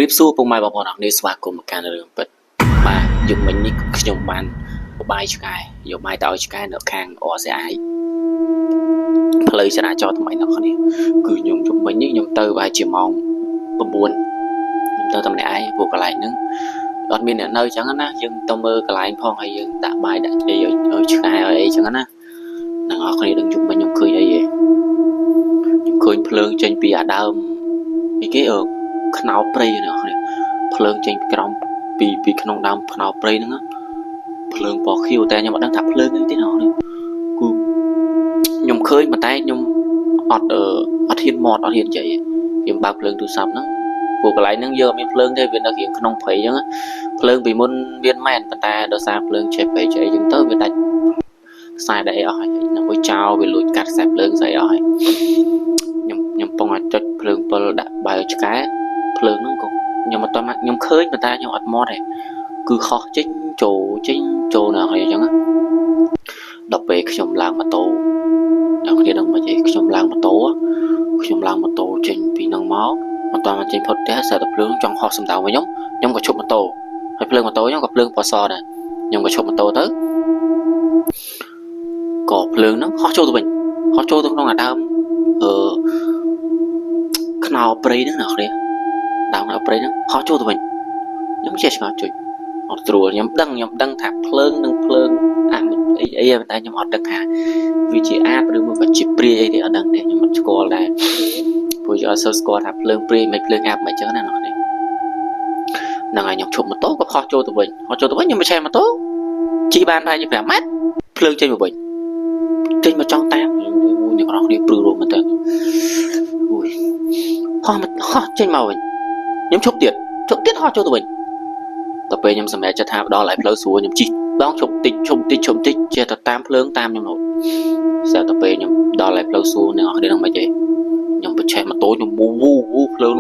រៀបសួរពុកម៉ែបងប្អូនអរនេះស្វាគមន៍មកកាន់រឿងពិតបាទយើងមិញនេះខ្ញុំបានបាយឆ្កែយកបាយទៅឲ្យឆ្កែនៅខាងអស្ចារ្យផ្លូវចរាចរណ៍ថ្មីនៅខាងនេះគឺខ្ញុំជុំវិញនេះខ្ញុំទៅប្រហែលជាម៉ោង9ខ្ញុំទៅតែម្នាក់ឯងពួកកន្លែងហ្នឹងអត់មានអ្នកនៅអញ្ចឹងណាយើងទៅមើលកន្លែងផងហើយយើងដាក់បាយដាក់អីឲ្យឆ្កែឲ្យអីអញ្ចឹងណានឹងអរគ្នានឹងជុំវិញខ្ញុំឃើញអីហ៎ខ្ញុំឃើញភ្លើងចេញពីអាដើមពីគេខ្នោព្រៃណាអ្នកភ្លើងចេញពីក្រោមពីក្នុងដើមខ្នោព្រៃហ្នឹងភ្លើងពណ៌ខៀវតែខ្ញុំអត់ដឹងថាភ្លើងអីទេណាគឺខ្ញុំឃើញប៉ុន្តែខ្ញុំអត់ហ៊ានមកអត់ហ៊ាននិយាយខ្ញុំបើកភ្លើងទូរស័ព្ទហ្នឹងពួកកន្លែងហ្នឹងយើងអត់មានភ្លើងទេវានៅរៀងក្នុងព្រៃអញ្ចឹងភ្លើងពីមុនមានមែនប៉ុន្តែដោយសារភ្លើងចេះព្រៃចេះអញ្ចឹងទៅវាដាច់ខ្សែដៃអស់ហើយណាមួយចោលវាលួចកាត់ខ្សែភ្លើងស្អីអស់ហើយខ្ញុំពងអាចចុចភ្លើងពិលដាក់បាយឆ្កែភ្លើងហ្នឹងក៏ខ្ញុំអត់ខ្ញុំឃើញប៉ុន្តែខ្ញុំអត់មកទេគឺខុសចេញចូលណាហើយអញ្ចឹងដល់ពេលខ្ញុំឡើងម៉ូតូអ្នកគ្នាដឹងមិនទេខ្ញុំឡើងម៉ូតូចេញពីនឹងមកមិនតាន់មកចេញផុតផ្ទះសារតែភ្លើងចង់ហោះសំដៅមកខ្ញុំក៏ឈប់ម៉ូតូហើយភ្លើងម៉ូតូខ្ញុំក៏ភ្លើងពណ៌សដែរខ្ញុំក៏ឈប់ម៉ូតូទៅក៏ភ្លើងហ្នឹងហោះចូលទៅក្នុងអាដើមខ្នោព្រៃហ្នឹងណាគ្នាដើមខ្នោព្រៃហ្នឹងហោះចូលទៅវិញខ្ញុំចេះឆ្ងល់ជួយអត់ស្រួលខ្ញុំដឹងថាភ្លើងនឹងភ្លើងអីតែខ្ញុំអត់ដឹងថាវាជាអាបឬមួយក៏ជាព្រាយអីទេអត់ដឹងទេខ្ញុំមិនស្គាល់ដែរព្រោះយើងអត់សូវស្គាល់ថាភ្លើងព្រាយមិនភ្លើងអាបមិនអញ្ចឹងណាអ្នកនេះហ្នឹងហើយខ្ញុំឈប់ម៉ូតូក៏ហោះចូលទៅវិញខ្ញុំមិនឆេះម៉ូតូជិះបានប្រហែលជា5ម៉ែត្រភ្លើងចេញមកវិញចេញមកចង់តាមអ្នកនរគ្នាព្រឺរោមែនតើហោះចេញមកវិញខ្ញុំឈប់ទៀតហោះចូលទៅវិញដល់ពេលខ្ញុំសម្រេចចិត្តថាដល់ហើយផ្លូវស្រួលខ្ញុំជិះដងឈប់តិចចេះតែតាមភ្លើងតាមខ្ញុំរហូតស្រាប់តែពេលខ្ញុំដល់ហើយផ្លូវស្រួលអ្នកនរគ្នានឹងមិនទេខ្ញុំបច្ឆេះម៉ូតូខ្ញុំវូភ្លើង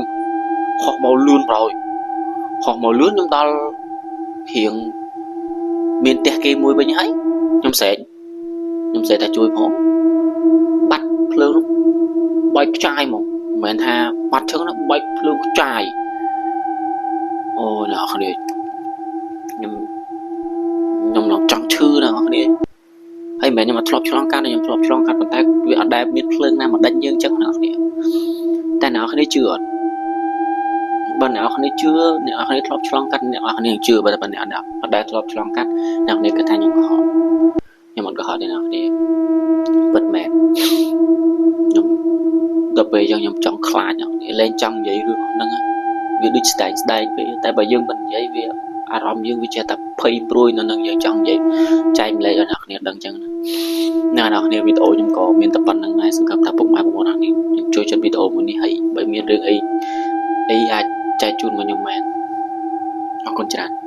ហោះមកលឿនខ្ញុំដល់រៀងមានផ្ទះគេមួយវិញហើយខ្ញុំស្រែកថាជួយផងបាត់ភ្លើងបែកខ្ចាយមកមិនមែនថាបាត់ឈឹងណាបែកភ្លើងខ្ចាយអូអ្នកគ្នាខ្ញុំឡើងចង់ឈឺណាអ្នកគ្នាហើយមិនមែនខ្ញុំអត់ធ្លាប់ឆ្លងកាត់ខ្ញុំធ្លាប់ឆ្លងកាត់ប៉ុន្តែវាអត់ដែលមានភ្លើងណាមកដេញយើងចឹងណាអ្នកគ្នាតែអ្នកគ្នាជឿអត់បើអ្នកគ្នាជឿអ្នកគ្នាធ្លាប់ឆ្លងកាត់អ្នកគ្នាជឿបើតែអ្នកអត់ដែលធ្លាប់ឆ្លងកាត់អ្នកគ្នាគិតថាខ្ញុំកុហកខ្ញុំអត់កុហកទេអ្នកគ្នាពិតមែនខ្ញុំដល់ពេលខ្ញុំចង់ខ្លាចអ្នកគ្នាលែងចង់និយាយរឿងហ្នឹងវាដូចស្ដែងពេកតែបើយើងមិននិយាយវាអារម្មណ៍យើងវាចេះតែភ័យព្រួយនៅនឹងយើងចង់និយាយចែកម្លែកឲ្យអ្នកគ្នាដឹងចឹងណាអ្នកគ្នាវីដេអូខ្ញុំក៏មានតែប៉ុណ្្នឹងដែរសង្ឃឹមថាពុកម៉ែបងប្អូនអ្នកនេះជួយចិត្តវីដេអូមួយនេះហើយបើមានរឿងអីអាចចែកជូនមកខ្ញុំមែនអរគុណច្រើន